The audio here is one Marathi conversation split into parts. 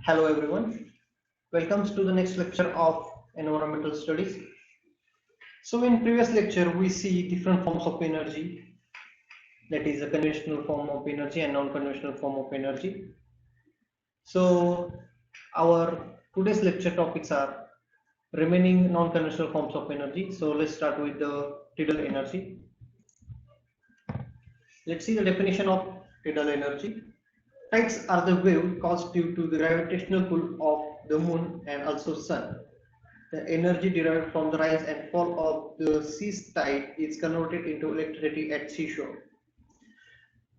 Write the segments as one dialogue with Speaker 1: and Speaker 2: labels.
Speaker 1: Hello everyone, welcome to the next lecture of environmental studies. So in previous lecture we see different forms of energy, that is a conventional form of energy and non-conventional form of energy. So our today's lecture topics are remaining non-conventional forms of energy. So let's start with the tidal energy. Let's see the definition of tidal energy. Tides are the wave caused due to the gravitational pull of the moon and also sun. The energy derived from the rise and fall of the sea tide is converted into electricity at seashore.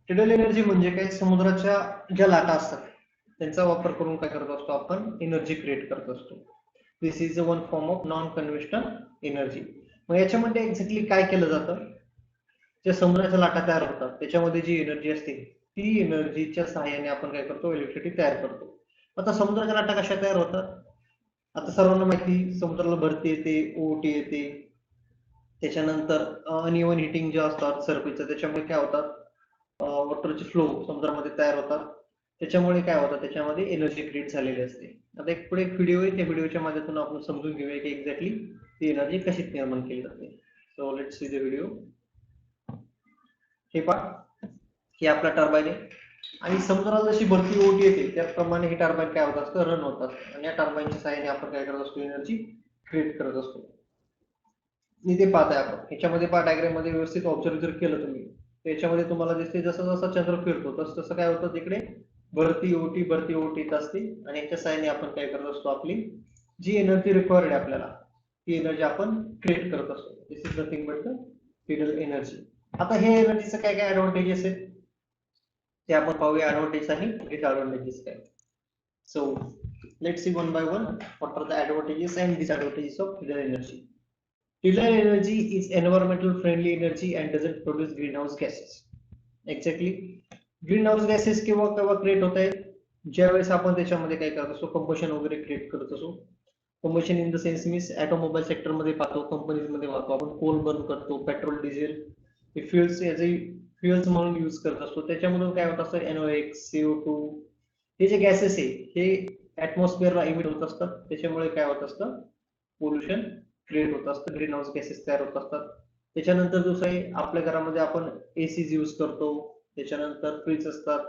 Speaker 1: tidal energy म्हणजे काय समुद्राच्या ज्या लाटा असतात त्यांचा वापर करून काय करत असतो आपण एनर्जी क्रिएट करत असतो. This is one form of non conventional energy. मग याच्यामध्ये एक्झॅक्टली काय केलं जातं, ज्या समुद्राच्या लाटा तयार होतात त्याच्यामध्ये जी एनर्जी असते ती एनर्जीच्या सहाय्याने आपण काय करतो इलेक्ट्रिसिटी तयार करतो. आता समुद्राच्या लाटा कशा तयार होतात, आता सर्वांना माहिती समुद्राला भरती येते, ओहोटी येते, त्याच्यानंतर अनइव्हन हिटिंग जे असतात सर्फेसचं त्याच्यामुळे काय होतात वॉटरचे फ्लो समुद्रामध्ये तयार होतात, त्याच्यामुळे काय होतं त्याच्यामध्ये एनर्जी क्रिएट झालेली असते. आता एक पुढे एक व्हिडिओ आहे, त्या व्हिडिओच्या माध्यमातून आपण समजून घेऊया की एक्झॅक्टली ती एनर्जी कशी निर्माण केली जाते. So let's see the video. हे पहा की आपला टर्बाईन आहे आणि समुद्राला जशी भरती ओहोटी येते त्याप्रमाणे हे टर्बाईन काय होत असतं रन होत असतं आणि या टर्बाईनच्या सहाय्याने आपण काय करत असतो एनर्जी क्रिएट करत असतो. इथे पाहताय आपण ह्याच्यामध्ये पहा डायग्राम मध्ये व्यवस्थित ऑब्झर्व जर केलं तुम्ही त्याच्यामध्ये तुम्हाला दिसते जसं जसं चंद्र फिरतो तसं तसं काय होतं तिकडे भरती ओहोटी येत असते आणि याच्या सहाय्याने आपण काय करत असतो आपली जी एनर्जी रिक्वायर्ड आहे आपल्याला ती एनर्जी आपण क्रिएट करत असतो. This is nothing but the tidal energy. आता हे एनर्जीचं काय काय ऍडव्हान्टेजेस आहेत ते आपण पाहूया, ऍडव्हान्टेज आणि डिसएडव्हान्टेजेस काय. So let's see one by one what are the advantages and disadvantages of tidal energy. Tidal energy is environmental friendly energy and doesn't produce greenhouse gases. Exactly. Greenhouse gases केव्हा केव्हा क्रिएट होत आहेत, ज्यावेळेस आपण त्याच्यामध्ये काय करत असतो कंबशन वगैरे क्रिएट करत असो. Combustion in the sense means automobile sector मध्ये पाहतो, कंपनीज मध्ये पाहतो आपण कोल बर्न करतो, पेट्रोल डिझेल हे फ्युएल्स एज अ फ्युएल्स म्हणून यूज करत असतो. त्याच्यामधून काय होत असतं NOx CO2 हे जे गॅसेस आहे हे ऍटमॉस्फिअरला इमिट होत असतात, त्याच्यामुळे काय होत असतं पोल्युशन क्रिएट होत असतं, ग्रीन हाऊस गॅसेस तयार होत असतात. त्याच्यानंतर दुसरं आहे आपल्या घरामध्ये आपण एसी यूज करतो, त्याच्यानंतर फ्रीज असतात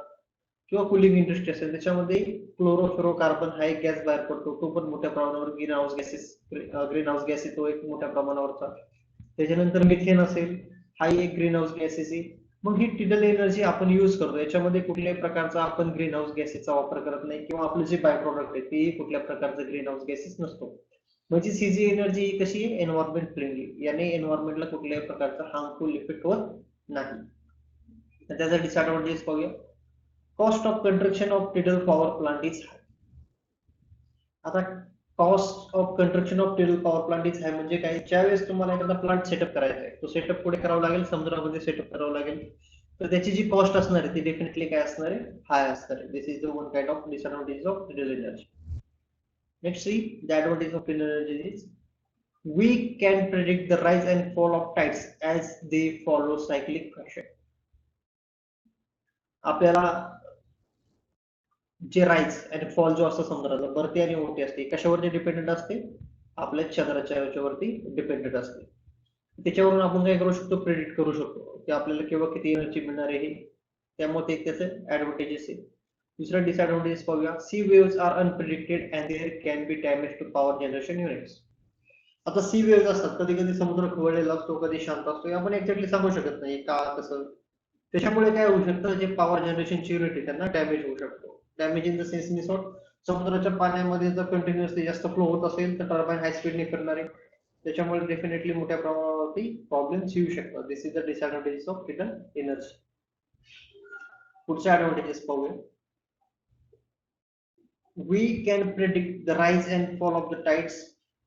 Speaker 1: किंवा कुलिंग इंडस्ट्री असेल त्याच्यामध्ये क्लोरोफ्लोरोकार्बन हा एक गॅस बाहेर पडतो, तो पण मोठ्या प्रमाणावर ग्रीन हाऊस गॅस तो एक मोठ्या प्रमाणावरचा. त्याच्यानंतर मिथेन असेल हा एक ग्रीन हाऊस गॅसेस आहे. मग ही tidal एनर्जी आपण युज करतो, याच्यामध्ये कुठल्याही प्रकारचा आपण ग्रीन हाऊस गॅसेसचा वापर करत नाही किंवा आपलं जे बाय प्रॉडक्ट आहे ते कुठल्या प्रकारचं ग्रीन हाऊस गॅसेस नसतो. म्हणजे ही जी एनर्जी कशी आहे एन्व्हायरमेंट फ्रेंडली, याने एन्व्हायरमेंटला कुठल्याही प्रकारचा हार्मफुल इफेक्ट होत नाही. त्याचा डिसएडव्हान्टेज पाहूया. Cost of construction of tidal power plant is high. आता cost of construction of tidal power plant is high म्हणजे काय, ज्यावेळेस तुम्हाला एखादा प्लांट सेटअप करायचा आहे तो सेटअप पुढे करावा लागेल, समुद्रामध्ये सेटअप करावं लागेल, तर त्याची जी कॉस्ट असणार आहे ती डेफिनेटली काय असणार आहे हाय असणार आहे. This is the one kind of disadvantage of tidal energy. Let's see the advantage of tidal energy is we can predict the rise and fall of tides as they follow cyclic fashion. आपल्याला जे राईज आणि फॉल जो असतो समुद्राचा भरती आणि ओहोटी असते कशावरती डिपेंडेंट असते, आपल्या चंद्राच्या याच्यावरती डिपेंडेंट असते. त्याच्यावरून आपण काय करू शकतो प्रेडिक्ट करू शकतो की आपल्याला केव्हा किती एनर्जी मिळणार आहे, त्यामुळे ते त्याचं ऍडव्हान्टेजेस आहे. दूसरा डिसएडवांटेज पाहूया. Sea waves are unpredicted and there can be damage to power generation units. आता सी वेव्स असतात, कधी कधी समुद्र खवळलेला असतो, कधी शांत असतो, आपण एक्झॅक्टली सांगू शकत नाही का कसं. त्याच्यामुळे काय होऊ शकतं, जे पॉवर जनरेशनची युनिट आहे त्यांना डॅमेज होऊ शकतो. Damage in the sense means समुद्राच्या पाण्यामध्ये जर कंटिन्युअसली जास्त फ्लो होत असेल तर टर्बाईन हाय स्पीडने फिरणार आहे, त्याच्यामुळे डेफिनेटली मोठ्या प्रमाणावरती प्रॉब्लेम्स येऊ शकतात. This is the disadvantage of tidal energy. पुढचे ऍडव्हान्टेजेस पाहूया. We can predict the rise and fall of the tides.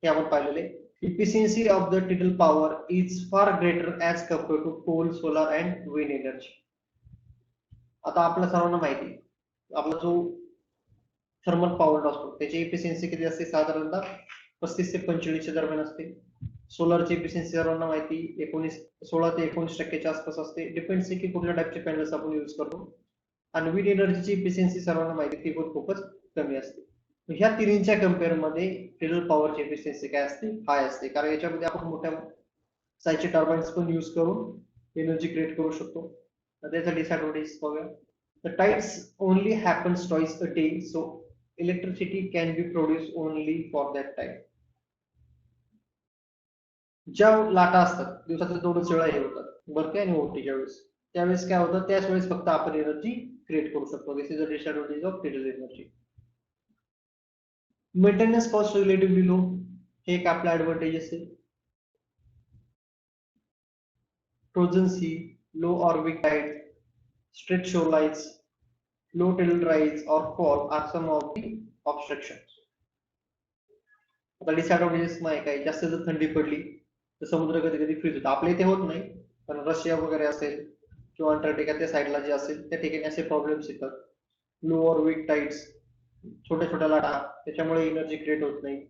Speaker 1: हे आपण पाहिलेले. Efficiency of the tidal power is far greater as compared to coal, solar and wind energy. आता आपल्या सर्वांना माहिती आपला जो थर्मल पॉवर असतो त्याची इफिशियन्सी किती असते, साधारणतः 35 ते 45 च्या दरम्यान असते. सोलरची इफिशियन्सी सर्वांना माहिती 16 ते 19% आसपास असते. डिपेंड्स की कुठल्या टाईपचे पॅनल्स आपण यूज करतो. आणि विंड एनर्जीची इफिशियन्सी सर्वांना माहिती ती पण खूपच कमी असते. ह्या तिन्हींच्या कम्पेअर मध्ये टिडल पॉवरची एफिशियन्सी काय असते, हाय असते, कारण याच्यामध्ये आपण मोठ्या साईजचे टर्बाइन्स पण यूज करून एनर्जी क्रिएट करू शकतो. त्याचा डिसएडव्हांटेज पाहूया. The tides only happens twice a day, so electricity can be produced only for that time. ज्या लाटा असतात दिवसाचं तेवढंच वेळा हे होतात बरं काय आणि ओटीच्या वेळेस, त्यावेळेस काय होतं, त्याच वेळेस फक्त आपण एनर्जी क्रिएट करू शकतो. This is a disadvantage of tidal energy. Maintenance cost relatively low, हे एक आपला ऍडव्हांटेज असेल. Frozen sea, low or weak tide, straight shorelines, low tidal rise or fall are some of the obstructions. आता डिसएडव्हांटेजेस नाही काय, जास्त जर थंडी पडली तर समुद्र कधी कधी फ्रीज होतो. आपल्या इथे होत नाही, पण रशिया वगैरे असेल किंवा अंटार्क्टिका त्या साईडला जे असेल त्या ठिकाणी असे प्रॉब्लेम्स येतात. लो और वीक टाइड्स, छोट्या छोट्या लाटा, त्याच्यामुळे एनर्जी क्रिएट होत नाही.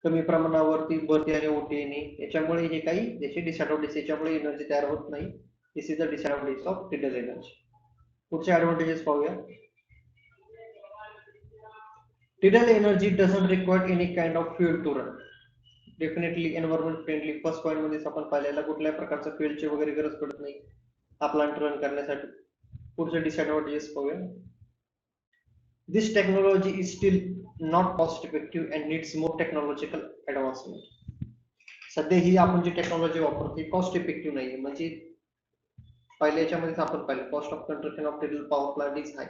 Speaker 1: कमी प्रमाणावरती भरती आणि ओटी येणे, याच्यामुळे हे काही त्याचे डिसएडव्हांटेज, याच्यामुळे एनर्जी तयार होत नाही. This is the disadvantage of tidal energy. पुढचे ऍडव्हांटेजेस पाहूया. Tidal energy doesn't require any kind of fuel to run. Definitely environment friendly. First point मध्ये आपण पाहिलेला कुठल्याही प्रकारचा फ्युएलची वगैरे गरज पडत नाही हा प्लांट रन करण्यासाठी. पुढचे डिसएडव्हांटेजेस पाहूया. This technology is still not cost effective and needs more technological advancement. सध्या ही आपण जी टेक्नॉलॉजी वापरतो कॉस्ट इफेक्टिव्ह नाही, म्हणजे पहिल्या याच्यामध्ये आपण पाहिलं cost of construction of tidal power plant is high,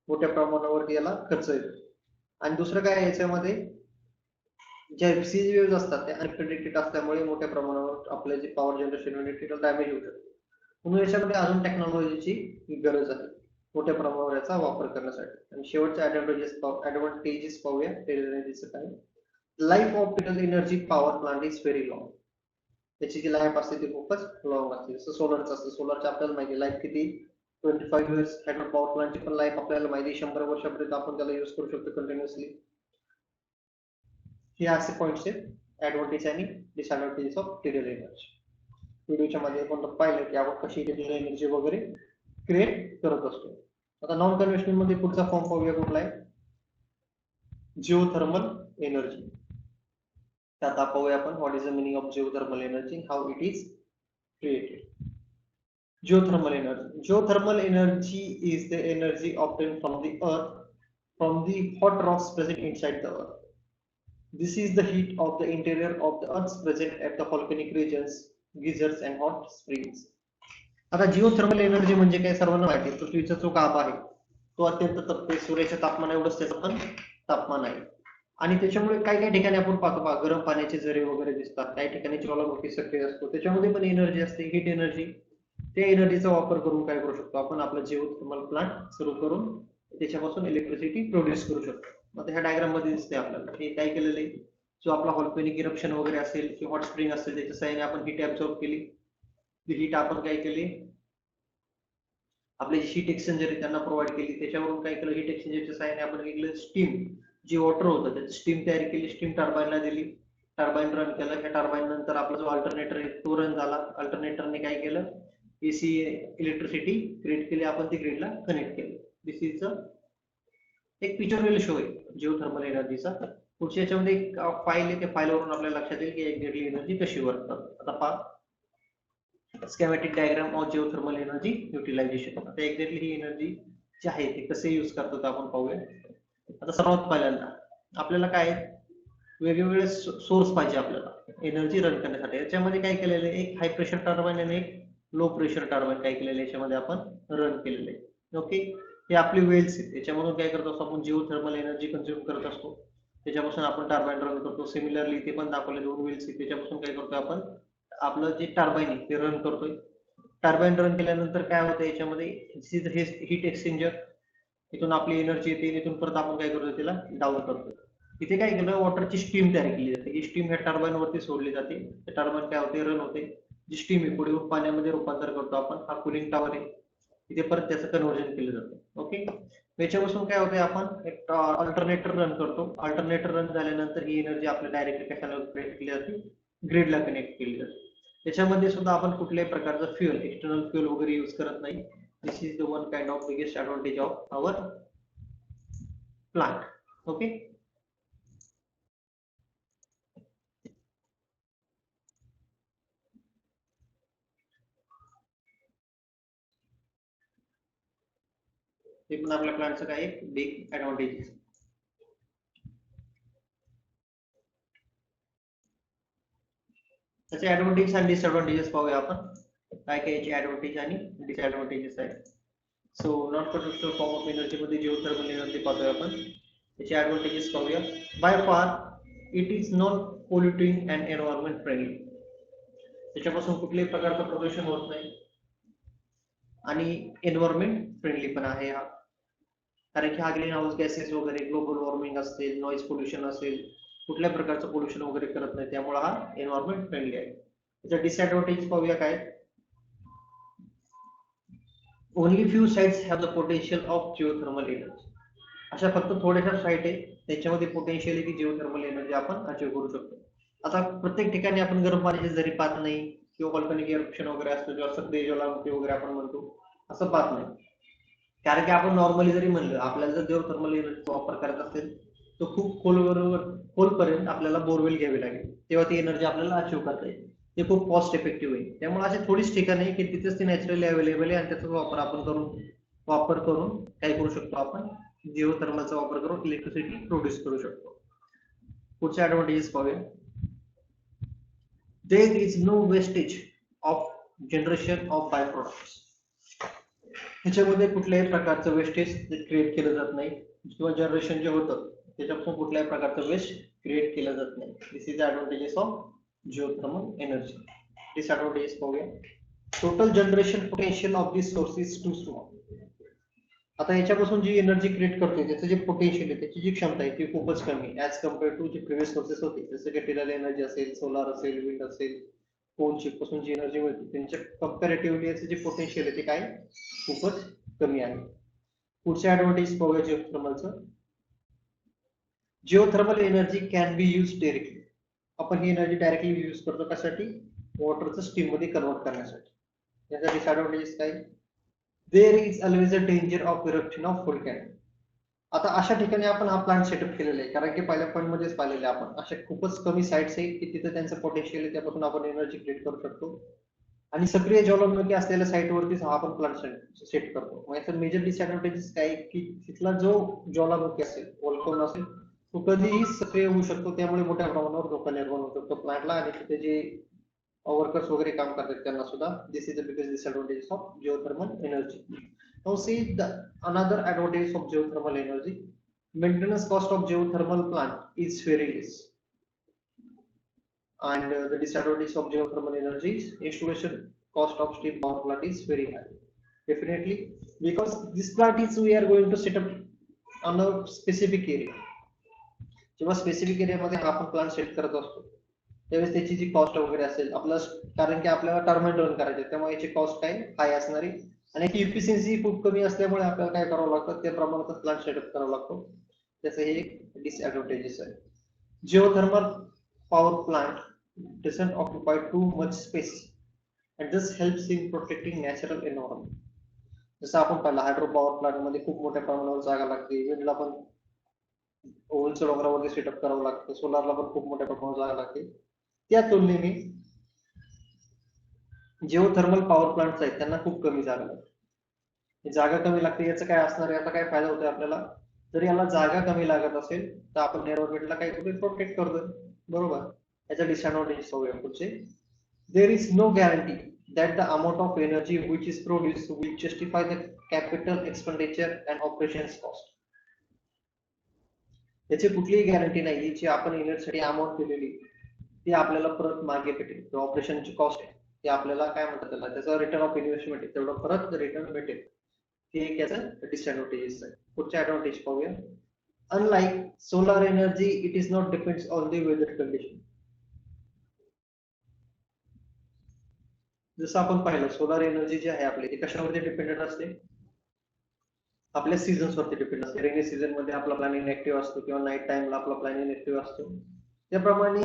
Speaker 1: मोठ्या प्रमाणावरती याला खर्च येतो. आणि दुसरं काय याच्यामध्ये ज्या सीज वेव्ज असतात त्या अनप्रेडिक्टेड असल्यामुळे मोठ्या प्रमाणावर आपले जे पॉवर जनरेशन युनिट डॅमेज होऊ शकतो. म्हणून याच्यामध्ये अजून टेक्नॉलॉजीची गरज आहे मोठ्या प्रमाणावर याचा वापर करण्यासाठी. आणि शेवटचे ऍडव्हांटेजेस पाहूया टिडल एनर्जीचं काय. Life of tidal energy power plant is very long. त्याची जी लाईफ असते ती खूपच लॉंग असते. जसं सोलरचं असतं, सोलरचं आपल्याला माहिती लाईफ किती 25 इयर्स. हायड्रो पॉवर प्लांटची पण लाईफ आपल्याला माहिती 100 वर्षापर्यंत आपण त्याला यूज करू शकतो कंटिन्युअसली. हे असे पॉइंट्स आहेत ऍडव्हांटेज आणि डिसएडव्हांटेजेस ऑफ टिडल एनर्जी. व्हिडिओच्या मध्ये आपण पाहिलं की आपण कशी टिडल एनर्जी वगैरे क्रिएट करत असतो. आता नॉन कन्व्हेन्शनल मध्ये पुढचा फॉर्म पाहूया कुठला आहे, जिओथर्मल एनर्जी. त्यात पाहूया आपण what is the meaning of geothermal energy, how it is created. Geothermal energy. Geothermal energy is the energy obtained from the earth, from the hot rocks present inside the earth. This is the heat of the interior of the earth present at the volcanic regions, geysers and hot springs. आता जिओथर्मल एनर्जी म्हणजे काय सर्वांना माहिती आहे. पृथ्वीचा जो गाभा आहे तो अत्यंत तपते, सूर्याच्या तापमान एवढंच त्याचं पण तापमान आहे. आणि त्याच्यामुळे काही काही ठिकाणी आपण पाहतो बघा गरम पाण्याचे झरे वगैरे दिसतात, काही ठिकाणी ज्वालामुखी सक्रिय असतो, त्याच्यामध्ये पण एनर्जी असते, हीट एनर्जी. त्या एनर्जीचा वापर करून काय करू शकतो आपण, आपला जिओथर्मल प्लांट सुरू करून त्याच्यापासून इलेक्ट्रिसिटी प्रोड्यूस करू शकतो. मग ह्या डायग्राम मध्ये दिसते आपल्याला हे काय केलेलं आहे, जो आपला व्हॉल्कॅनिक इरप्शन वगैरे असेल किंवा हॉट स्प्रिंग असेल त्याच्या साहाय्याने आपण हीट ऍब्सॉर्ब केली. ती हीट आपण काय केली, आपले जे हीट एक्सचेंजर त्यांना प्रोव्हाइड केली, त्याच्यावरून काय केलं, हीट एक्सचेंजरच्या साहाय्याने आपण केलं स्टीम, जी वॉटर होतं त्याची स्टीम तयार केली, स्टीम टर्बाईनला दिली, टर्बाईन रन केलं. ह्या टर्बाईन नंतर आपला जो अल्टरनेटर आहे तो रन झाला. अल्टरनेटरने काय केलं, एसी इलेक्ट्रिसिटी क्रिएट केली, आपण ती ग्रीडला कनेक्ट केली. दिस इज एक पिक्चरल शो आहे जिओथर्मल एनर्जीचा. पुढच्या याच्यामध्ये एक फाईल आहे, त्या फाईलवरून आपल्याला लक्षात येईल की एक्झॅक्टली एनर्जी कशी वर्क करते. आता पहा schematic diagram of geothermal energy utilization. आता एक्झॅक्टली ही एनर्जी जी आहे ते कसे यूज करतात आपण पाहूया. आता सर्वात पहिल्यांदा आपल्याला काय वेगवेगळे सोर्स पाहिजे आपल्याला एनर्जी रन करण्यासाठी. याच्यामध्ये काय केलेलं आहे, एक हाय प्रेशर टर्बाईन आणि एक लो प्रेशर टर्बाईन काय केलेलं आहे याच्यामध्ये आपण रन केलेलं आहे. ओके, हे आपली वेल्स आहेत, त्याच्यामधून काय करत असतो आपण जिओथर्मल एनर्जी कंझ्युम करत असतो, त्याच्यापासून आपण टर्बाईन रन करतो. सिमिलरली इथे पण दाखवले दोन वेल्स आहेत, त्याच्यापासून काय करतो आपण आपलं जे टर्बाईन आहे ते रन करतोय. टर्बाईन रन केल्यानंतर काय होतं याच्यामध्ये हीट एक्सचेंजर, इथून आपली एनर्जी येते, इथून परत आपण काय करतो त्याला डाऊन करतो. इथे काय केलं, वॉटरची स्टीम तयार केली जाते, ही स्टीम ह्या टर्बाईन वरती सोडली जाते. टर्बाईन काय होते, रन होते, जी स्टीम आहे पुढे पाण्यामध्ये रूपांतर करतो आपण. हा कूलिंग टॉवर आहे, इथे परत त्याचं कन्व्हर्जन केलं जातं. ओके, याच्यापासून काय होते, आपण एक अल्टरनेटर रन करतो. अल्टरनेटर रन झाल्यानंतर ही एनर्जी आपल्या डायरेक्टली कशाला कनेक्ट केली जाते, ग्रिडला कनेक्ट केली जाते. त्याच्यामध्ये सुद्धा आपण कुठल्याही प्रकारचं फ्युएल, एक्सटर्नल फ्युएल वगैरे यूज करत नाही. This is the one kind of biggest advantage of our plant. Okay. हे पण आपल्या प्लांटचं काय एक बिग ऍडव्हान्टेज. त्याचे ऍडव्हान्टेज आणि डिसएडव्हान्टेजेस पाहूया आपण. काय काय याचे ऍडव्हान्टेज आणि डिसएडव्हान्टेजेस आहेत. So non conductor form of energy मध्ये जिओथर्मल एनर्जी पाहतोय आपण. त्याचे ऍडव्हान्टेजेस पाहूया. By far it is non polluting and environment friendly. त्याच्यापासून कुठल्याही प्रकारचं प्रदूषण होत नाही आणि एन्व्हायरमेंट फ्रेंडली पण आहे हा. कारण की हा ग्रीन हाऊस गॅसेस वगैरे, ग्लोबल वॉर्मिंग असेल, नॉईज पोल्युशन असेल, कुठल्या प्रकारचं पोल्युशन वगैरे करत नाही, त्यामुळे हा एन्व्हायरमेंट फ्रेंडली आहे. त्याचा डिसएडव्हान्टेज पाहूया काय. Only few sites have the potential of geothermal energy. अशा फक्त थोड्याशा साईट आहे त्याच्यामध्ये पोटेन्शियल आहे की जिओथर्मल एनर्जी आपण अचीव करू शकतो. आता प्रत्येक ठिकाणी आपण गरम पाण्याची जरी पाहत नाही किंवा व्हॉल्कॅनिक इरप्शन वगैरे असतो किंवा सक्रिय ज्वालामुखी वगैरे आपण म्हणतो, असं पाहत नाही. कारण की आपण नॉर्मली जरी म्हणलं, आपल्याला जर जिओथर्मल एनर्जीचा वापर करायचा असेल तर खूप खोलपर्यंत आपल्याला बोरवेल घ्यावी लागेल, तेव्हा ती एनर्जी आपल्याला अचीव करता येईल. ते खूप कॉस्ट इफेक्टिव्ह आहे. त्यामुळे अशी थोडीच ठिकाण आहे की तिथेच ती नॅचरली अवेलेबल आहे आणि त्याचा वापर आपण करून काय करू शकतो, आपण जिओथर्मलचा वापर करून इलेक्ट्रिसिटी प्रोड्यूस करू शकतो. पुढचे ऍडव्हान्टेजेस पाहूया. There is no wastage of generation of by products. ह्याच्यामध्ये कुठल्याही प्रकारचं वेस्टेज क्रिएट केलं जात नाही किंवा जनरेशन जे होतं त्याच्यापासून कुठल्याही प्रकारचं वेस्ट क्रिएट केलं जात नाही. This is advantages of geothermal energy. Disadvantages पाहूया. Total generation potential of this source is too small. आता याच्यापासून जी एनर्जी क्रिएट करते त्याचं जे पोटेन्शियल आहे, त्याची जी क्षमता आहे ती खूपच कमी ऍज कम्पेअर टू जे प्रिव्हियस सोर्सेस होते, जसं की टेरल एनर्जी असेल, सोलार असेल, विंड असेल, कोलची पासून जी एनर्जी मिळते त्यांच्या कंपॅरेटिव्हली याचं जे पोटेन्शियल आहे ते काय खूपच कमी आहे. पुढच्या ऍडव्हान्टेज पाहूया जिओथर्मलचं. Geothermal energy can be use directly. आपण ही एनर्जी डायरेक्टली यूज करतो कशासाठी, वॉटरचं स्टीम मध्ये कन्वर्ट करण्यासाठी. याचा डिसएडव्हान्टेजेस काय. There is always a danger of eruption of volcano. आता अशा ठिकाणी आपण हा प्लांट सेटअप केलेला आहे, कारण की पहिल्या पॉईंट मध्येच पाहिलेले आपण अशा खूपच कमी साइट्स आहे की तिथे त्यांचं पोटेन्शियल आहे, त्यापासून आपण एनर्जी क्रिएट करू शकतो. आणि सक्रिय ज्वालामुखी असलेल्या साईटवरतीच हा आपण प्लांट सेट करतो. म्हणजे मेजर डिसएडव्हान्टेजेस काय की तिथला जो ज्वालामुखी असेल, व्होल्कॅनो असेल, तो कधीही सक्रिय होऊ शकतो, त्यामुळे मोठ्या प्रमाणावर धोका निर्माण होऊ शकतो प्लांटला आणि तिथे जे वर्कर्स वगैरे काम करतात त्यांना सुद्धा. This is the biggest disadvantage of geothermal energy. Now see the another advantage of geothermal energy. Maintenance cost of geothermal plant is very less. And the disadvantage of geothermal energy is installation cost of steam power plant is very high. Definitely, because this plant is we are going to set up on a specific area. जेव्हा स्पेसिफिक एरियामध्ये आपण प्लांट सेट करत असतो त्यावेळेस त्याची जी कॉस्ट वगैरे असेल आपलं, कारण की आपल्याला टर्बाइन रन करायचे त्यामुळे याची कॉस्ट काय हाय असणारी आणि इफिशियन्सी खूप कमी असल्यामुळे आपल्याला काय करावं लागतं, त्या प्रमाणात प्लांट सेटअप करावा लागतो. त्याचं हे एक डिसएडव्हान्टेजेस आहे. Geothermal power plant doesn't occupy too much space and this helps in protecting natural environment. जसं आपण पाहिलं हायड्रो पॉवर प्लांट मध्ये खूप मोठ्या प्रमाणावर जागा लागते, विंडला पण ओव्हनच्या डोंगरावरती सेटअप करावं लागतं, सोलारला पण खूप मोठ्या प्रमाणावर जागा लागते. त्या तुलनेने जिओथर्मल पॉवर प्लांट्स आहेत त्यांना खूप कमी जागा लागते. जागा कमी लागते याचं काय असणार, याचा काय फायदा होतोय आपल्याला, जर याला जागा कमी लागत असेल तर आपण एन्व्हायरमेंटला काय करतोय, प्रोटेक्ट करतोय, बरोबर. याचा डिसएडव्हान्टेज होऊया पुढचे. There is no guarantee that the amount of energy which is produced will justify the capital expenditure and operations cost. याची कुठलीही गॅरंटी नाही जी आपण एनर्जीसाठी अमाऊंट केलेली ती आपल्याला परत मागे भेटेल. ऑपरेशनची कॉस्ट आहे ती आपल्याला काय म्हणतात त्याला, त्याचा रिटर्न ऑफ इन्व्हेस्टमेंट आहे तेवढं परत रिटर्न भेटेल. हे एक याचं डिसएडव्हान्टेजेस आहे. पुढच्या ऍडव्हान्टेज पाहूया. Unlike solar energy it is not depends on the weather condition. जसं आपण पाहिलं सोलार एनर्जी जी आहे आपली ती कशावरती डिपेंडेंट असते, आपल्या सीझन्स वरती डिपेंड असते. रेनी सीझन मध्ये आपला प्लॅनिंग ऍक्टिव्ह असतो किंवा नाईट टाइमला आपला प्लॅनिंग ऍक्टिव्ह असतो. त्याप्रमाणे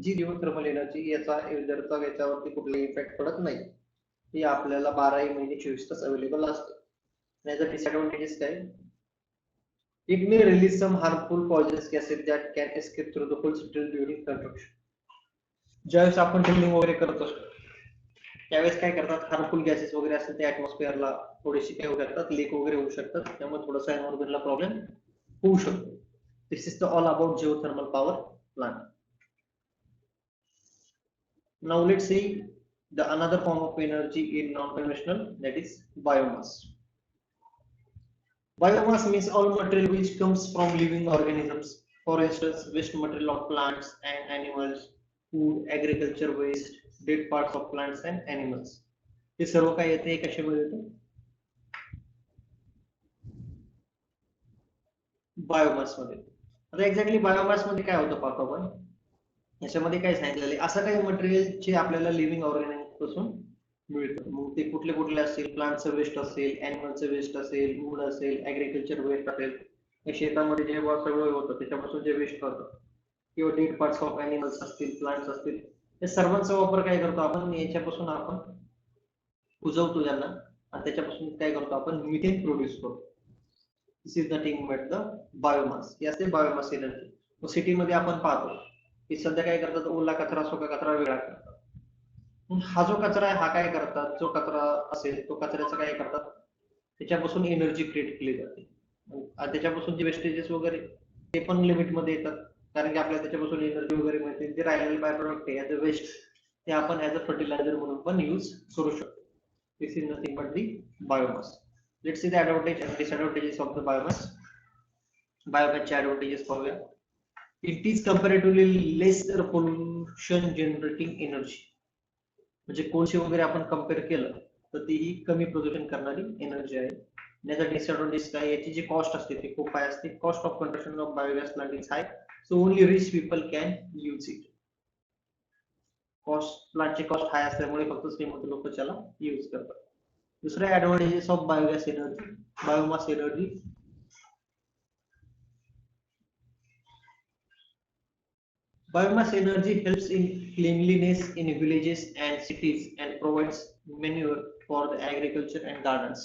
Speaker 1: जी जिओथर्मल एनर्जी याचा युजरचा याच्यावरती कुठलाही इफेक्ट पडत नाही, ती आपल्याला 12 महिने 24 तास अवेलेबल असते. याचा डिसएडव्हान्टेजेस काय, It may release some harmful poisonous gases that can escape through the full system during construction. ज्यावेळेस आपण ड्रिलिंग वगैरे करत असतो त्यावेळेस काय करतात हार्मफुल गॅसेस वगैरे असतात ते ऍटमॉस्फिअरला थोडेसे काय होऊ शकतात लीक वगैरे होऊ शकतात त्यामुळे थोडासा एन्व्हायरमेंटला प्रॉब्लेम होऊ शकतो. This is the all about geothermal power plant. Now let's see the another form of energy in non-conventional, that is biomass. Biomass means all material which comes from living organisms. For instance, waste material of plants and animals, food, agriculture waste, dead parts of plants and animals. हे सर्व काय येते कशामध्ये येते बायोमास मध्ये. आता एक्झॅक्टली बायोमास मध्ये काय होतं पाहतो आपण. याच्यामध्ये काय सांगितलेलं आहे असं काही मटेरियल जे आपल्याला लिव्हिंग ऑर्गॅनिझम पासून मिळतं. मग ते कुठले कुठले असतील प्लांटचं वेस्ट असेल, अॅनिमलचं वेस्ट असेल, वूड असेल, ऍग्रिकल्चर वेस्ट असेल, शेतामध्ये जे सगळं होतं त्याच्यापासून जे वेस्ट होतं किंवा डेड पार्ट्स ऑफ अॅनिमल्स असतील, प्लांट्स असतील, या सर्वांचा वापर काय करतो आपण याच्यापासून आपण कुजवतो त्यांना आणि त्याच्यापासून काय करतो आपण मिथेन प्रोड्यूस करतो. This is nothing but the biomass. हे असते बायोमास एनर्जी. मग सिटीमध्ये आपण पाहतो की सध्या काय करतात ओला कचरा सुका कचरा वेगळा करतात. हा जो कचरा आहे हा काय करतात जो कचरा असेल तो कचऱ्याचं काय करतात त्याच्यापासून एनर्जी क्रिएट केली जाते. त्याच्यापासून जे वेस्टेजेस वगैरे ते पण लिमिट मध्ये येतात कारण की आपल्याला त्याच्यापासून एनर्जी वगैरे मिळते. जे राहिलेले बाय प्रोडक्ट आहे ऍज अ वेस्ट ते आपण ऍज अ फर्टिलायझर म्हणून पण यूज करू शकतो. This is nothing but the biomass. Let's see the advantage and disadvantages of the biomass. बायोमासचे ऍडव्हान्टेजेस पाहूया. It is comparatively less pollution generating energy. म्हणजे कोळसे वगैरे आपण कम्पेअर केलं तर ती ही कमी प्रदूषण करणारी एनर्जी आहे. याचा डिसएडव्हान्टेज काय याची जी कॉस्ट असते ती खूप हाय असते. Cost of construction of biogas plant is high so only rich people can use it. Cost प्लांटची कॉस्ट हाय असल्यामुळे फक्त श्रीमंत लोक त्याला यूज करतात. दुसरा advantages of biogas energy biomass energy. Biomass energy helps in cleanliness in villages and cities and provides manure for the agriculture and gardens.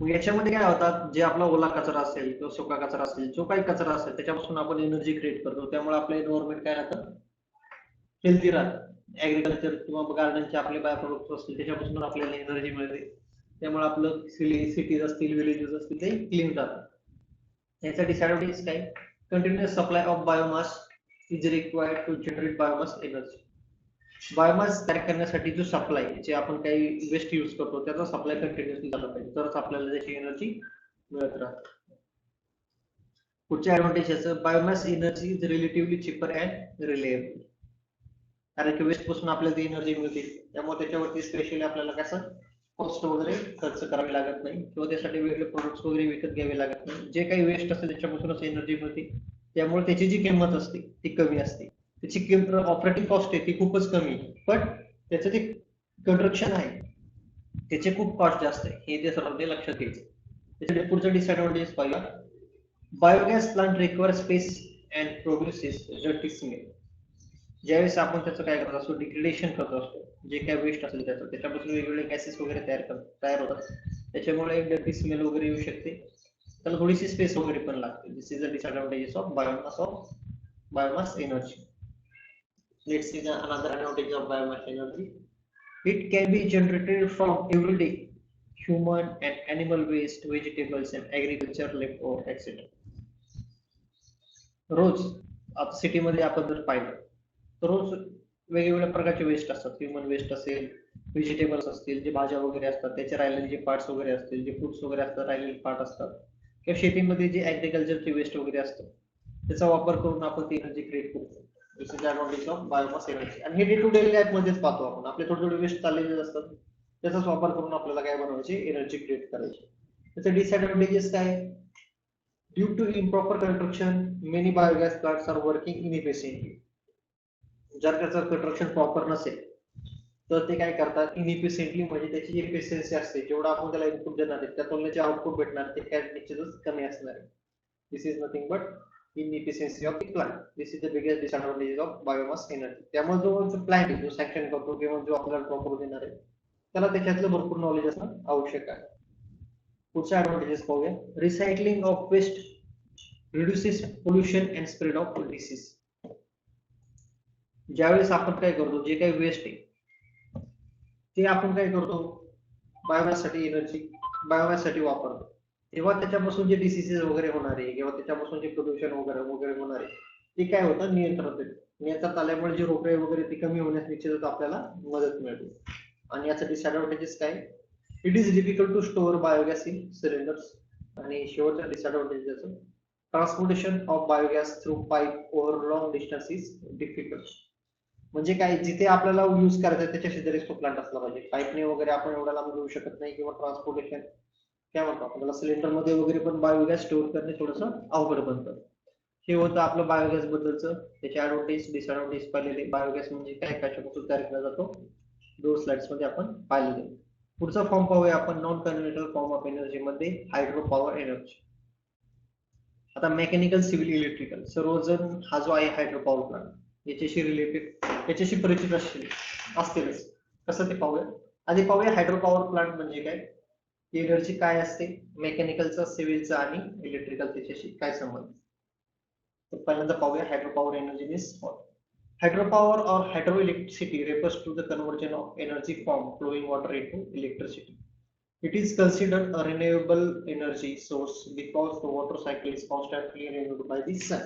Speaker 1: याच्यामध्ये काय होतात जे आपला ओला कचरा असेल किंवा सुका कचरा असेल जो काही कचरा असेल त्याच्यापासून आपण एनर्जी क्रिएट करतो त्यामुळे आपलं एन्व्हायरमेंट काय राहतं हेल्दी राहतं. ऍग्रिकल्चर किंवा गार्डनचे आपले बाय प्रोडक्ट असतील त्याच्यापासून आपल्याला एनर्जी मिळते त्यामुळे आपलं सिटीज असतील विलेजेस असतील ते क्लीन राहतात. याचा डिसएडव्हान्टेज काय continuous supply of biomass is required to generate biomass energy. Biomass तयार करण्यासाठी जो सप्लाय जे आपण काही वेस्ट यूज करतो त्याचा सप्लाय कंटिन्युअसली झाला पाहिजे तरच आपल्याला त्याची एनर्जी मिळत राहते. पुढच्या ऍडव्हान्टेज याचं biomass energy is relatively cheaper and reliable. कारण की वेस्ट पासून आपल्याला ती एनर्जी मिळते त्यामुळे त्याच्यावरती स्पेशली आपल्याला कसं कॉस्ट वगैरे खर्च करावी लागत नाही किंवा त्यासाठी वेगळे प्रोडक्ट्स वगैरे विकत घ्यावे लागत नाही. जे काही वेस्ट असते त्याच्यापासूनच एनर्जी मिळते त्यामुळे त्याची जी किंमत असते ती कमी असते. त्याची किंमत ऑपरेटिंग कॉस्ट आहे ती खूपच कमी पण त्याचं जे कंस्ट्रक्शन आहे त्याचे खूप कॉस्ट जास्त आहे हे ते सर्वांनी लक्षात घ्यायचं. त्याच्यासाठी पुढचं डिसएडव्हान्टेज पाहिला. Biogas plant require space and produces dirty smell. ज्यावेळेस आपण त्याचं काय करत असतो डिग्रेडेशन करत असतो जे काय वेस्ट असेल त्याचं त्याच्यापासून वेगवेगळे गॅसेस वगैरे तयार होतात त्याच्यामुळे डर्टी स्मेल वगैरे येऊ शकते. त्याला थोडीशी स्पेस वगैरे पण लागते. This is the disadvantages of biomass energy. Let's see the another advantage of biomass energy. It can be generated from everyday human and animal waste, vegetables and agriculture leftover etc. रोज आता सिटीमध्ये आपण जर पाहिलं तर रोज वेगवेगळ्या प्रकारचे वेस्ट असतात. ह्युमन वेस्ट असेल, व्हेजिटेबल्स असतील, जे भाज्या वगैरे असतात त्याचे राहिलेले जे पार्ट्स वगैरे असतील, जे फ्रुट्स वगैरे असतात राहिलेले पार्ट असतात किंवा शेतीमध्ये जे ऍग्रिकल्चरचे वेस्ट वगैरे असतं त्याचा वापर करून आपण ती एनर्जी क्रिएट करतो. This is advantage of biomass energy. आणि हे डे टू डे लाईफ मध्येच पाहतो आपण आपले थोडे थोडे वेस्ट चाललेले असतात त्याचाच वापर करून आपल्याला काय बनवायची एनर्जी क्रिएट करायची. त्याचे डिसएडव्हान्टेजेस काय. Due to improper construction many biogas plants are working inefficiently. जर त्याचं कंस्ट्रक्शन प्रॉपर नसेल तर ते काय करतात इनइफिशियंटली म्हणजे त्याची जी एफिशियन्सी असते जेवढा आपण त्याला इनपुट देणार आहे त्या तुलनेचे आउटपुट भेटणार ते काय निश्चितच कमी असणार आहे. This is nothing but inefficiency of the plant. This is the biggest disadvantage of biomass energy. त्यामुळे जो प्लांट आहे जो सँक्शन करतो किंवा जो आपल्याला प्रॉपर देणार आहे त्याला त्याच्यातलं भरपूर नॉलेज असणं आवश्यक आहे. पुढचा ऍडव्हान्टेजेस पाहूया. Recycling of waste reduces pollution and spread of disease. ज्यावेळेस आपण काय करतो, जे काही वेस्ट आहे ते आपण काय करतो, बायोगॅससाठी एनर्जी बायोगॅससाठी वापरतो, तेव्हा त्याच्यापासून जे डिसीजेस वगैरे होणार आहे किंवा त्याच्यापासून जे प्रदूषण वगैरे होणार आहे ते काय होतं, नियंत्रणात येतं. नियंत्रणात आल्यामुळे जे रोगराई वगैरे ती कमी होण्यास निश्चितच आपल्याला मदत मिळते. आणि याचं डिसएडव्हान्टेजेस काय, it is difficult to store biogas in cylinders. आणि शेवटचा डिसएडव्हान्टेज याचं, transportation of biogas through pipe over long distance is difficult. म्हणजे काय, जिथे आपल्याला यूज करायचा त्याच्या शेजारीच तो प्लांट असला पाहिजे. पाईपने वगैरे आपण एवढा लांब घेऊ शकत नाही, किंवा ट्रान्सपोर्टेशन काय म्हणतो आपल्याला सिलेंडर मध्ये वगैरे पण बायोगॅस स्टोअर करणे थोडंसं अवघड बनतं. हे होतं आपलं बायोगॅस बद्दलचं. त्याचे ऍडव्हान्टेज डिसएडव्हान्टेज पाहिलेले. बायोगॅस म्हणजे काय, कशापासून तयार केला जातो, 2 स्लाइड्स मध्ये आपण पाहिलेले. पुढचा फॉर्म पाहूया आपण, non conventional form of energy मध्ये हायड्रो पॉवर एनर्जी. आता मेकॅनिकल, सिव्हिल, इलेक्ट्रिकल सर्वजण हा जो आहे हायड्रो पॉवर प्लांट याच्याशी रिलेटेड, याच्याशी परिचित असतीलच. कसं ते पाहूया. आधी पाहूया हायड्रो पॉवर प्लांट म्हणजे काय, एनर्जी काय असते, मेकॅनिकलचा, सिव्हिलचा आणि इलेक्ट्रिकल त्याच्याशी काय संबंध. तर पहिल्यांदा पाहूया hydro power energy means what. Hydropower or hydroelectricity refers to the conversion of energy from flowing water into electricity. It is considered a renewable energy source because the water cycle is constantly renewed by the sun.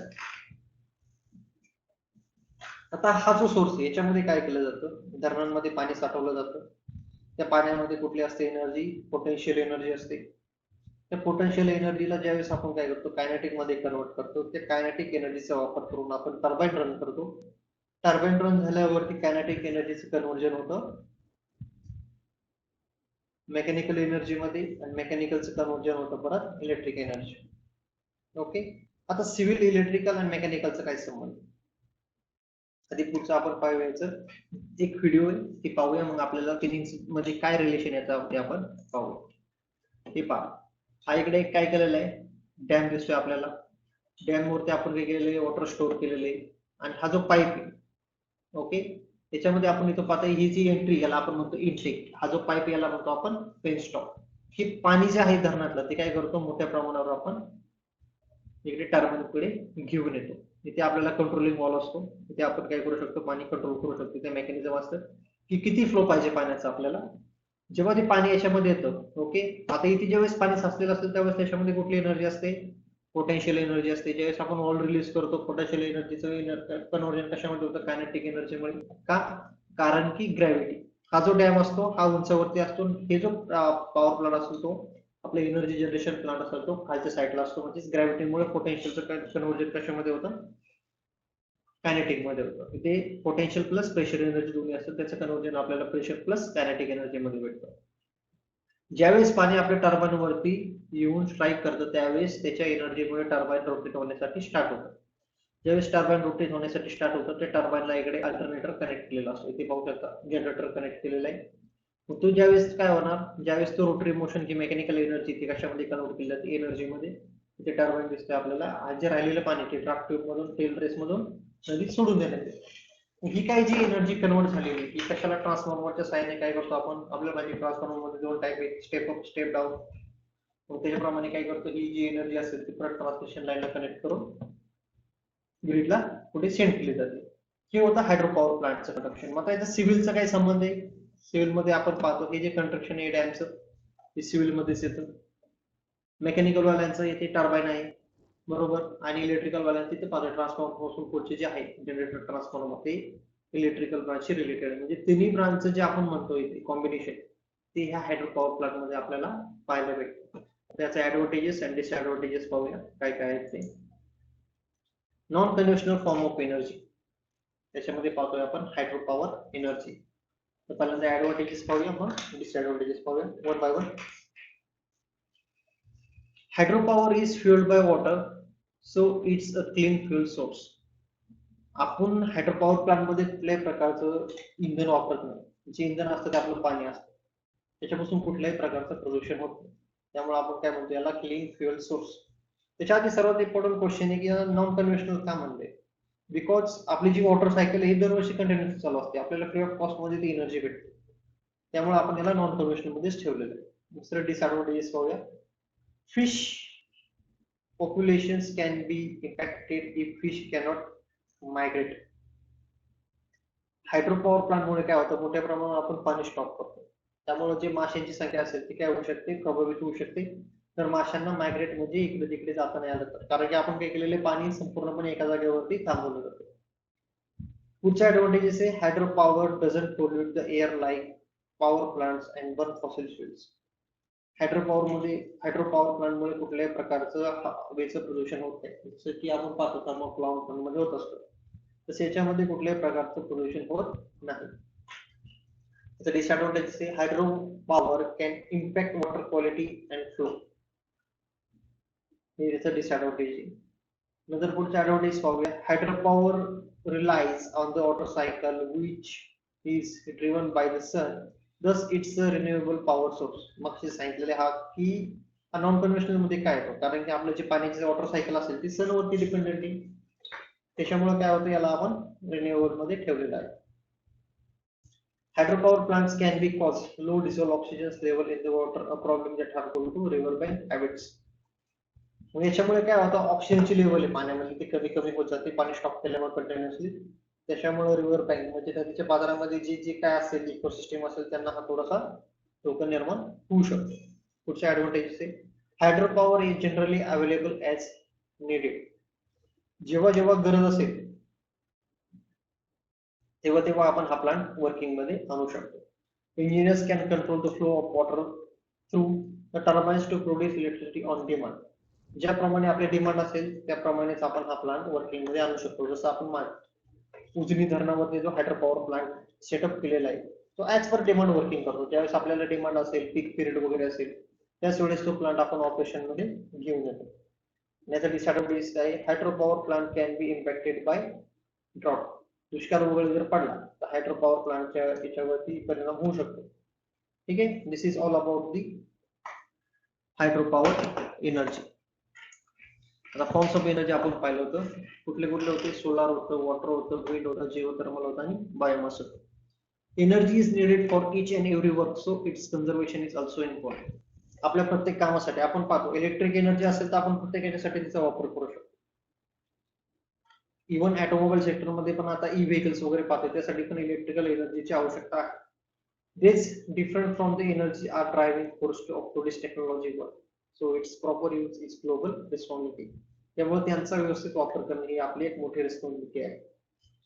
Speaker 1: आता हा जो सोर्स आहे याच्यामध्ये काय केलं जातं, धरणांमध्ये पाणी साठवलं जातं. त्या पाण्यामध्ये कुठली असते एनर्जी, पोटेन्शियल एनर्जी असते. त्या पोटेन्शियल एनर्जीला ज्यावेळेस आपण काय करतो, कायनेटिक मध्ये कन्वर्ट करतो. त्या कायनेटिक एनर्जीचा वापर करून आपण टर्बाईन रन करतो. टर्बाईन रन झाल्यावरती कायनेटिक एनर्जीचं कन्वर्जन होतं मेकॅनिकल एनर्जी मध्ये, आणि मेकॅनिकलचं कन्वर्जन होतं परत इलेक्ट्रिक एनर्जी. ओके. आता सिव्हिल, इलेक्ट्रिकल आणि मेकॅनिकलचं काय संबंध, आधी पुढचं आपण पाहूयाचं एक व्हिडिओ आहे ती पाहूया, मग आपल्याला फिलिंग्स मध्ये काय रिलेशन येतं ते आपण पाहूया. हे पहा, हा इकडे काय केलेलं आहे, डॅम दिसतोय आपल्याला. डॅम वरती आपण काय केलेलं आहे, वॉटर स्टोअर केलेले आहे. आणि हा जो पाईप आहे, ओके, त्याच्यामध्ये आपण इथं पाहता ही जी एंट्री, याला आपण म्हणतो इनटेक. हा जो पाईप याला म्हणतो आपण पेनस्टॉक. हे पाणी जे आहे धरणातलं ते काय करतो, मोठ्या प्रमाणावर आपण इकडे टर्बाईनकडे घेऊन येतो. इथे आपल्याला कंट्रोलिंग वॉल असतो, इथे आपण काय करू शकतो, पाणी कंट्रोल करू शकतो. ते मेकॅनिझम असतं की किती फ्लो पाहिजे पाण्याचा आपल्याला. जेव्हा ते पाणी याच्यामध्ये येतं, ओके, आता इथे ज्यावेळेस पाणी साचलेलं असतं त्यावेळेस त्याच्यामध्ये कुठली एनर्जी असते, पोटेन्शियल एनर्जी असते. ज्यावेळेस आपण वॉल रिलीज करतो, पोटेन्शियल एनर्जीचं कन्वर्जन कशामध्ये होतं, कायनेटिक एनर्जीमुळे. का, कारण की ग्रॅव्हिटी. हा जो डॅम असतो हा उंचावरती असतो. हे जो पॉवर प्लांट असतो तो आपला एनर्जी जनरेशन प्लांट असतो तो खालच्या साईडला असतो. म्हणजे ग्रॅव्हिटीमुळे पोटेन्शियलचं कन्वर्जन कशामध्ये होतं, कायनेटिक मध्ये होतं. इथे पोटेन्शियल प्लस प्रेशर एनर्जी दोन्ही असतं, त्याचं कन्वर्जन आपल्याला प्रेशर प्लस कायनेटिक एनर्जी मध्ये भेटतं. ज्यावेळेस पाणी आपल्या टर्बाईन वरती येऊन स्ट्राईक करतं त्यावेळेस त्याच्या एनर्जीमुळे टर्बाईन रोटेट होण्यासाठी स्टार्ट होतं. ज्यावेळेस टर्बाईन रोटेट होण्यासाठी स्टार्ट होतं त्या टर्बाईनला इकडे अल्टरनेटर कनेक्ट केलेला असतो. इथे पाहू शकता जनरेटर कनेक्ट केलेला आहे. मग तो ज्यावेळेस काय होणार, ज्यावेळेस तो रोटरी मोशन की मेकॅनिकल एनर्जी ती कशामध्ये कन्वर्ट केली जाते, एनर्जीमध्ये. इथे टर्बाईन दिसते आपल्याला. जे राहिलेलं पाणी ते ड्राफ्ट ट्यूब मधून, टेल रेस मधून नदीत सोडून देण्यात येते. ही काय जी एनर्जी कन्वर्ट झालेली ही कशाला, ट्रान्सफॉर्मरच्या साहाय्याने काय करतो आपण, आपल्या माहिती ट्रान्सफॉर्मर मध्ये 2 टाईप आहेत, स्टेप अप, स्टेप डाऊन. मग त्याच्याप्रमाणे काय करतो, ही जी एनर्जी असेल ती परत ट्रान्समिशन लाईनला कनेक्ट करून ग्रीडला कुठे सेंड केली जाते. हे होतं हायड्रो पॉवर प्लांटचं कंस्ट्रक्शन. मग याचा सिव्हिलचा काय संबंध आहे, सिव्हिल मध्ये आपण पाहतो हे जे कंस्ट्रक्शन आहे डॅमचं ते सिव्हिल मध्येच येतं. मेकॅनिकल वाल्यांचं येथे टर्बाईन आहे, बरोबर, आणि इलेक्ट्रिकल वाल्यांचं इथे पाहतो ट्रान्सफॉर्मर पासून पुढचे जे आहे जनरेटर, ट्रान्सफॉर्मर, ते इलेक्ट्रिकल ब्रांचशी रिलेटेड आहे. म्हणजे तिन्ही ब्रांचचं जे आपण म्हणतो इथे कॉम्बिनेशन ते ह्या हायड्रो पॉवर प्लांट मध्ये आपल्याला पाहायला भेटतं. त्याचे ऍडव्हान्टेजेस आणि डिसएडव्हान्टेजेस पाहूया काय काय आहेत ते. Non conventional form of energy, त्याच्यामध्ये पाहतोय आपण हायड्रो पॉवर एनर्जी. तर पहिल्यांदा ऍडव्हान्टेजेस पाहूया, मग डिसएडव्हान्टेजेस पाहूया one by one. Hydropower is fuelled by water, so it's a clean fuel source. आपण हायड्रोपॉवर प्लांट मध्ये कुठल्याही प्रकारचं इंधन वापरत नाही. जे इंधन असतं ते आपलं पाणी असतं, त्याच्यापासून कुठल्याही प्रकारचं प्रदूषण होत नाही. त्यामुळे आपण काय म्हणतो याला क्लीन फ्युएल सोर्स. त्याच्या आधी सर्वात इम्पॉर्टंट क्वेश्चन आहे की नॉन कन्व्हेन्शनल का म्हणले, बिकॉज आपली जी वॉटर सायकल ही दरवर्षी कंटिन्युअस चालू असते, आपल्याला फ्री ऑफ कॉस्ट मध्ये ती एनर्जी भेटते. त्यामुळे आपण याला नॉन कन्व्हेन्शनल मध्येच ठेवलेलं आहे. दुसरं डिसएडव्हान्टेजेस पाहूया. fish populations can be impacted if fish cannot migrate. Hydropower प्लांटमुळे काय होतं, मोठ्या प्रमाणावर आपण पाणी स्टॉक करतो, त्यामुळे जे माशांची संख्या असेल ती काय होऊ शकते, प्रभावित होऊ शकते. तर माशांना मायग्रेट म्हणजे इकडे तिकडे जाता नाही आलं तर, कारण की आपण काय केलेले पाणी संपूर्णपणे एका जागेवरती थांबवलं जातं. पुढच्या ऍडव्हान्टेजेस आहे hydropower doesn't pollute the air like power plants and burn fossil fuels. Hydropower प्लांटमुळे कुठल्याही प्रकारचं हवेचं प्रदूषण होत नाही, जसं की आपण पाहतो थर्मोप्लावर प्लांटमध्ये होत असतं, तसे याच्यामध्ये कुठल्याही प्रकारचं प्रदूषण होत नाही. The disadvantage is hydropower can impact water quality and flow. Here is a disadvantage. नंतर पुढचा advantage पाहूया. Hydropower relies on the water cycle which is driven by the sun. Thus it's a renewable power source. मागचे सांगितलेले हा की नॉन कन्व्हेन्शनल मध्ये काय होतं, कारण की आपलं जे पाण्याची वॉटर सायकल असेल ती सन वरती डिपेंडेंट आहे, त्याच्यामुळे काय होतं याला आपण रिन्युएबल मध्ये ठेवलेलं आहे. Hydropower plants can be cause low dissolved oxygen level in the water, a problem that harmful to riverbank habits. मग याच्यामुळे काय होतं, ऑक्सिजनची लेवल आहे पाण्यामध्ये ती कमी कमी होत जाते पाणी स्टॉक केल्यामुळे कंटिन्युअसली, त्याच्यामुळे रिव्हर बँक म्हणजे नदीच्या पात्रामध्ये जे जे काय असेल इकोसिस्टम असेल त्यांना हा थोडासा धोका निर्माण होऊ शकतो. पुढच्या ऍडव्हान्टेजेस आहे hydropower is generally available as needed. जेव्हा जेव्हा गरज असेल तेव्हा तेव्हा आपण हा प्लांट वर्किंग मध्ये आणू शकतो. Engineers can control the flow of water through the turbines to produce electricity on demand. ज्याप्रमाणे आपले डिमांड असेल त्याप्रमाणेच आपण हा प्लांट वर्किंग मध्ये आणू शकतो. जसं आपण उजनी धरणामध्ये जो हायड्रोपॉवर प्लांट सेटअप केलेला आहे तो ऍज पर डिमांड वर्किंग करतो. ज्यावेळेस आपल्याला डिमांड असेल, पीक पिरियड वगैरे असेल, त्याच वेळेस तो प्लांट आपण ऑपरेशन मध्ये घेऊन येतो. याचा डिसएडव्हान्टेज काय, hydropower plant can be impacted by drought. दुष्काळ वगैरे जर पडला तर हायड्रोपॉवर प्लांटच्या याच्यावरती परिणाम होऊ शकतो. ठीक आहे, this is all about the hydropower energy. आता फॉर्म्स ऑफ एनर्जी आपण पाहिलं होतं, कुठले कुठले होते, सोलार होतं, वॉटर होतं, विंड होतं, जिओथर्मल होतं आणि बायोमास होतं. Energy is needed for each and every work, so it's conservation is also important. आपल्या प्रत्येक कामासाठी आपण पाहतो इलेक्ट्रिक एनर्जी असेल तर आपण प्रत्येक याच्यासाठी तिचा वापर करू शकतो. इव्हन ऑटोमोबाईल सेक्टर मध्ये पण आता ई व्हेकल्स वगैरे पाहतो त्यासाठी पण इलेक्ट्रिकल एनर्जीची आवश्यकता आहे. This different from the energy are driving force of today's technology work, so it's proper use is global responsibility. त्यामुळे त्यांचा व्यवस्थित वापर करणे ही आपली एक मोठी रिस्पॉन्सिबिलिटी आहे.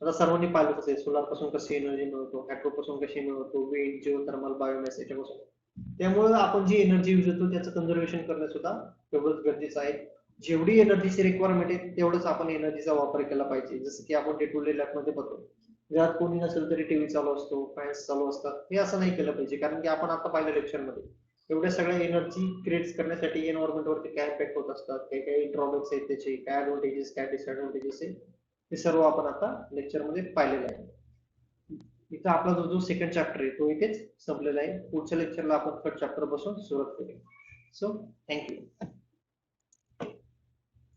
Speaker 1: आता सर्वांनी पाहिलं असेल सोलार पासून कशी एनर्जी मिळवतो, हायड्रो पासून कशी मिळवतो, विंड, जिओथर्मल, बायोमॅस याच्यापासून. त्यामुळे आपण जी एनर्जी यूज होतो त्याचं कन्झर्वेशन करणे सुद्धा तेवढंच गरजेचं आहे. जेवढी एनर्जीची रिक्वायरमेंट आहे तेवढंच आपण एनर्जीचा वापर केला पाहिजे. जसं की आपण डे टू डे लाईफ मध्ये बघतो, घरात कोणी नसेल तरी टीव्ही चालू असतो, फॅन्स चालू असतात, हे असं नाही केलं पाहिजे. कारण की आपण आता पाहिलं लेक्चर मध्ये एवढ्या सगळ्या एनर्जी क्रिएट करण्यासाठी एन्व्हायरमेंट वरती काय इफेक्ट होत असतात, काही काही ड्रॉबॅक्स आहेत त्याचे, काय ऍडव्हान्टेजेस काय डिसएडव्हान्टेजेस आहे हे सर्व आपण आता लेक्चर मध्ये पाहिलेलं आहे. इथं आपला जो सेकंड चॅप्टर आहे तो इथेच संपलेला आहे. पुढच्या लेक्चरला आपण थर्ड चॅप्टर पासून सुरुवात करूया. So thank you.